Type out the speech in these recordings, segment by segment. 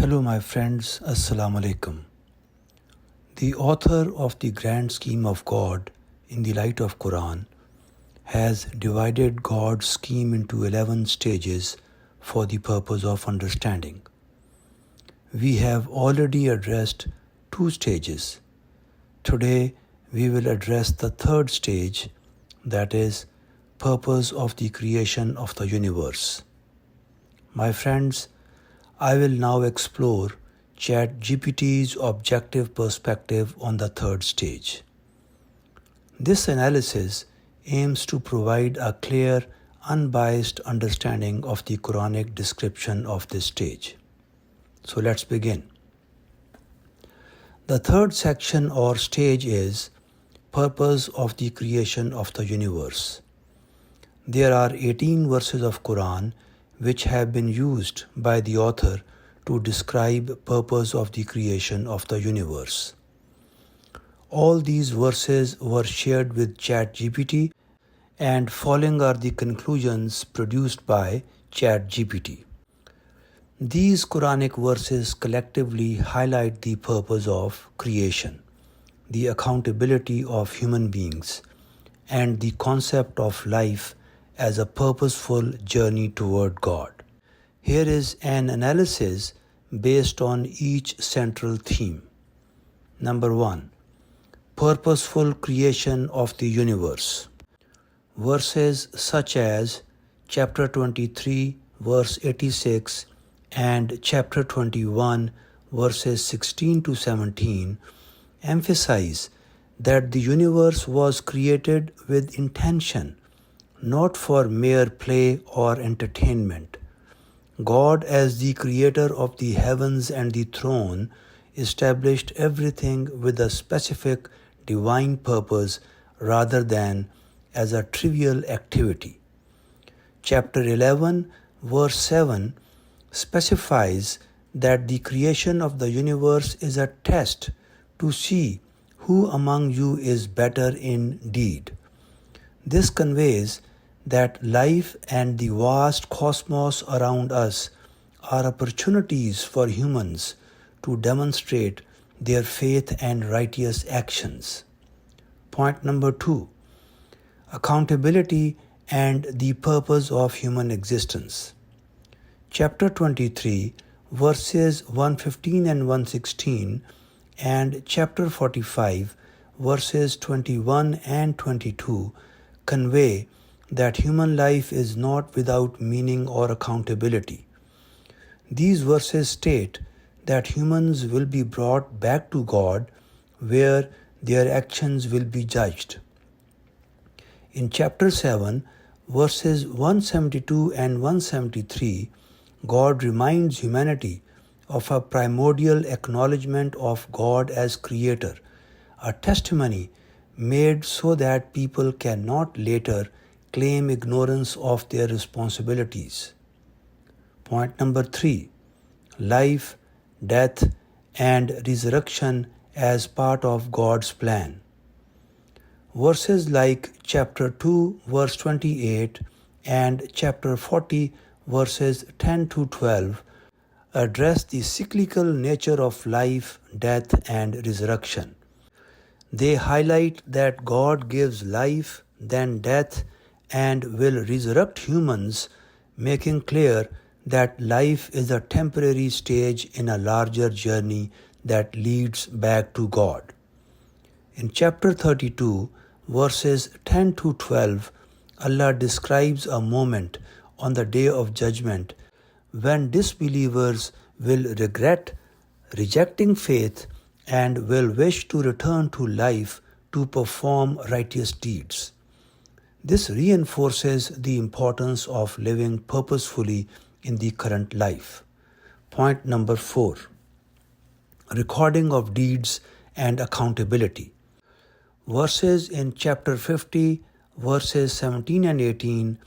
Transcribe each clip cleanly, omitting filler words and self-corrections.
Hello, my friends. Assalamu alaikum. The author of the Grand Scheme of God in the light of Quran has divided God's scheme into 11 stages for the purpose of understanding. We have already addressed 2 stages. Today, we will address the 3rd stage, that is, purpose of the creation of the universe. My friends, I will now explore ChatGPT's objective perspective on the 3rd stage. This analysis aims to provide a clear, unbiased understanding of the Quranic description of this stage. So let's begin. The 3rd section or stage is purpose of the creation of the universe. There are 18 verses of Quran which have been used by the author to describe purpose of the creation of the universe. All these verses were shared with ChatGPT, and following are the conclusions produced by ChatGPT. These Quranic verses collectively highlight the purpose of creation, the accountability of human beings, and the concept of life as a purposeful journey toward God. Here is an analysis based on each central theme. Number 1. Purposeful creation of the universe. Verses such as chapter 23, verse 86 and chapter 21, verses 16 to 17 emphasize that the universe was created with intention, not for mere play or entertainment. God, as the creator of the heavens and the throne, established everything with a specific divine purpose rather than as a trivial activity. Chapter 11, verse 7 specifies that the creation of the universe is a test to see who among you is better in deed. This conveys that life and the vast cosmos around us are opportunities for humans to demonstrate their faith and righteous actions. Point number 2. Accountability and the purpose of human existence. Chapter 23, verses 115 and 116, and chapter 45, verses 21 and 22 convey that human life is not without meaning or accountability. These verses state that humans will be brought back to God, where their actions will be judged. In chapter 7, verses 172 and 173, God reminds humanity of a primordial acknowledgement of God as creator, a testimony made so that people cannot later claim ignorance of their responsibilities. Point number 3. Life, death, and resurrection as part of God's plan. Verses like chapter 2, verse 28 and chapter 40, verses 10 to 12 address the cyclical nature of life, death, and resurrection. They highlight that God gives life, then death, and will resurrect humans, making clear that life is a temporary stage in a larger journey that leads back to God. In chapter 32, verses 10 to 12, Allah describes a moment on the Day of Judgment when disbelievers will regret rejecting faith and will wish to return to life to perform righteous deeds. This reinforces the importance of living purposefully in the current life. Point number 4. Recording of deeds and accountability. Verses in chapter 50, verses 17 and 18,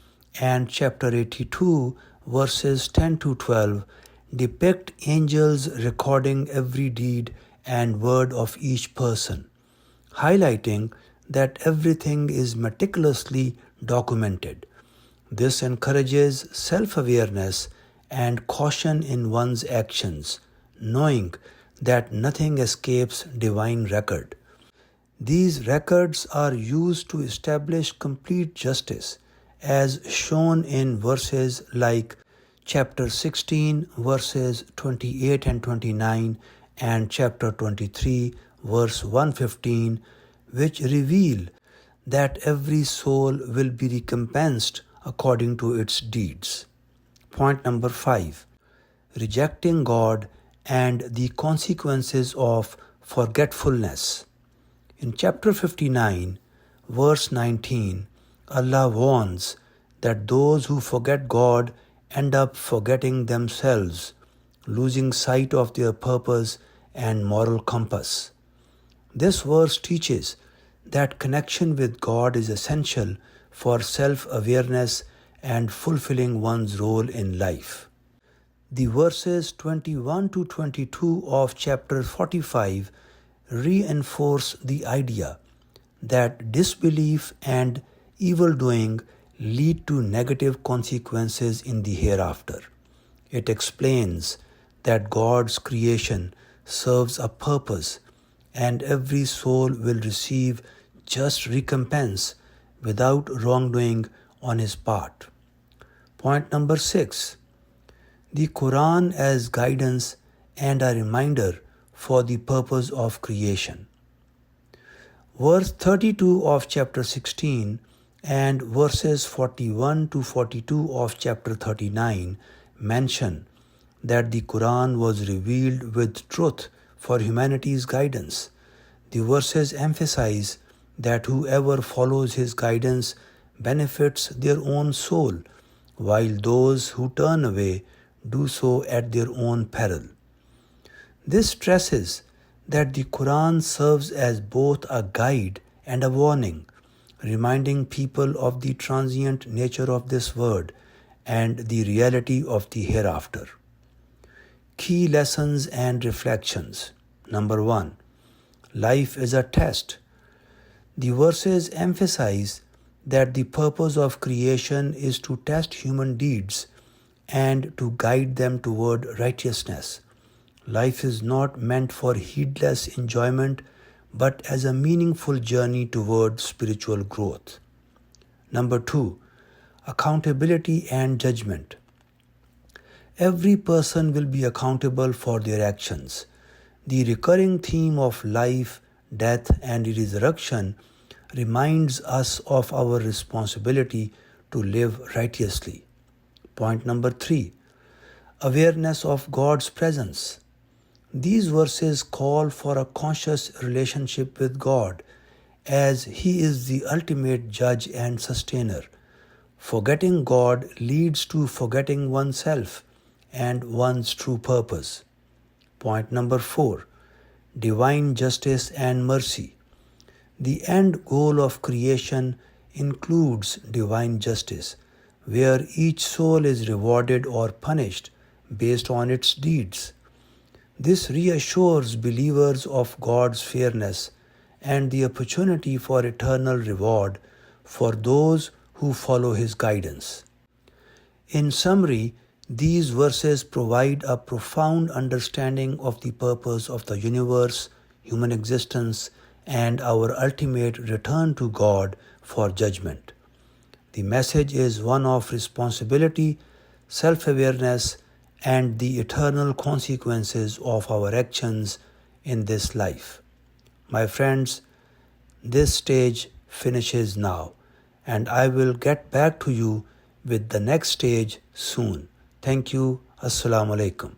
and chapter 82, verses 10 to 12, depict angels recording every deed and word of each person, highlighting that everything is meticulously documented. This encourages self-awareness and caution in one's actions, knowing that nothing escapes divine record. These records are used to establish complete justice, as shown in verses like chapter 16, verses 28 and 29, and chapter 23, verse 115, which reveal that every soul will be recompensed according to its deeds. Point number 5. Rejecting God and the consequences of forgetfulness. In chapter 59, verse 19, Allah warns that those who forget God end up forgetting themselves, losing sight of their purpose and moral compass. This verse teaches that connection with God is essential for self-awareness and fulfilling one's role in life. The verses 21 to 22 of chapter 45 reinforce the idea that disbelief and evil doing lead to negative consequences in the hereafter. It explains that God's creation serves a purpose and every soul will receive just recompense without wrongdoing on his part. Point number 6. The Quran as guidance and a reminder for the purpose of creation. Verse 32 of chapter 16 and verses 41 to 42 of chapter 39 mention that the Quran was revealed with truth for humanity's guidance. The verses emphasize that whoever follows his guidance benefits their own soul, while those who turn away do so at their own peril. This stresses that the Quran serves as both a guide and a warning, reminding people of the transient nature of this world and the reality of the hereafter. Key lessons and reflections. Number 1. Life is a test. The verses emphasize that the purpose of creation is to test human deeds and to guide them toward righteousness. Life is not meant for heedless enjoyment, but as a meaningful journey toward spiritual growth. Number 2. Accountability and judgment. Every person will be accountable for their actions. The recurring theme of life, death, and resurrection reminds us of our responsibility to live righteously. Point number 3. Awareness of God's presence. These verses call for a conscious relationship with God, as He is the ultimate judge and sustainer. Forgetting God leads to forgetting oneself and one's true purpose. Point number 4. Divine justice and mercy. The end goal of creation includes divine justice, where each soul is rewarded or punished based on its deeds. This reassures believers of God's fairness and the opportunity for eternal reward for those who follow His guidance. In summary, these verses provide a profound understanding of the purpose of the universe, human existence, and our ultimate return to God for judgment. The message is one of responsibility, self-awareness, and the eternal consequences of our actions in this life. My friends, this stage finishes now, and I will get back to you with the next stage soon. Thank you. Assalamu alaikum.